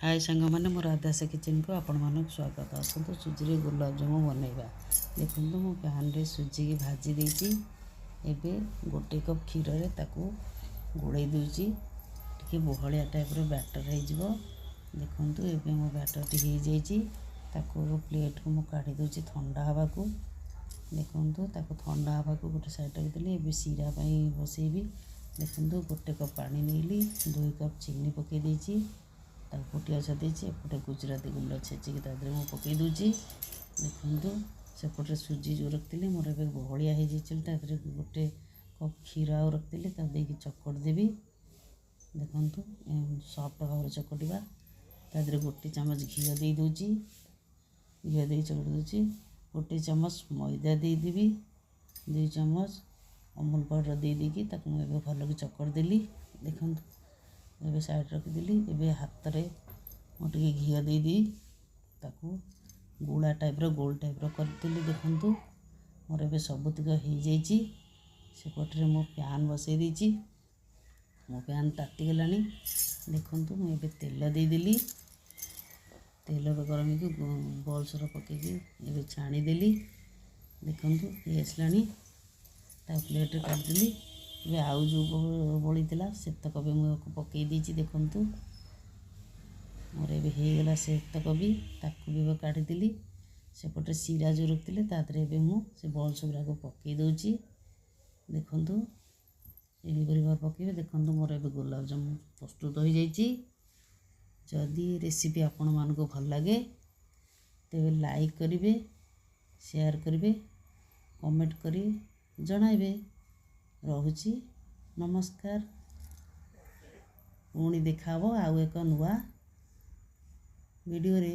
हाय सांग मैंने मोर आदास किचन को आपण मानक स्वागत। आसतु सुजी गुलाबजामु बनइबा। देखो मु पैन रे सुजी की भाजी देती एवं गोटे कप क्षीर रे ताकू गोड़े दूची टे बहलिया टाइप रो बैटर हो। देखु एवं मो बैटर टी हो जाइए ताकू प्लेट को मु काढ़ी दूची ठंडा हवा को। देखु ताकू ठंडा हवा को गोटे साइड रखिदेली। एवं सीरा बसैबी। देखु गोटे कप पानी नेली 2 कप चीनी पकई देची फुटिया छादी एपटे गुजराती गुंड छेचिकी तादे मुझे पकई दूची। देखु सेपटे सुजी जो रखी मोर ए बहलिया हो जाइए गोटे कप क्षीर आउ रखी देखिए चकट देवी। देखु सफ्ट भाव चकटा तादे गोटे चामच घी दे दूची। घी दे चकटी दूची। गोटे चामच मैदा देदेवी। 2 चामच अमूल पाउडर दे देकी भल की चकट देली। देखु एबे साइड रखिदेली। एबे हाथ में मोटे घी दे ताकू गुड़ा टाइप गोल टाइप करदेली। देखु मोर ए सबुतिक हो जाइए। सेपटे मो पैन बसई देची। मो पैन तातीगला। देखु मुझे तेल देदेली। तेल गरम की बल्स पकईकी छाणीदेली। देखु ये आसला प्लेट रे काटदेली। ये आउ जो बड़ी सेतक भी मुझे पकई देची। देखु मोर ए होगला सेतक भी ताकू भी काढ़ीदेली। सेपटे सीरा जो रखी तादे मुझे बल्स गुड़ा पकई दूची। देखु ये पकईबे। देखु मोर ए गुलाबजामुन प्रस्तुत हो जाइए। जदि रेसिपी आपण मानक भल लगे तेरे लाइक करेंगे, शेयर करेंगे, कमेंट करी जणाइबे। रहुची नमस्कार। पुणी देखा आउ एक नुआ वीडियो रे।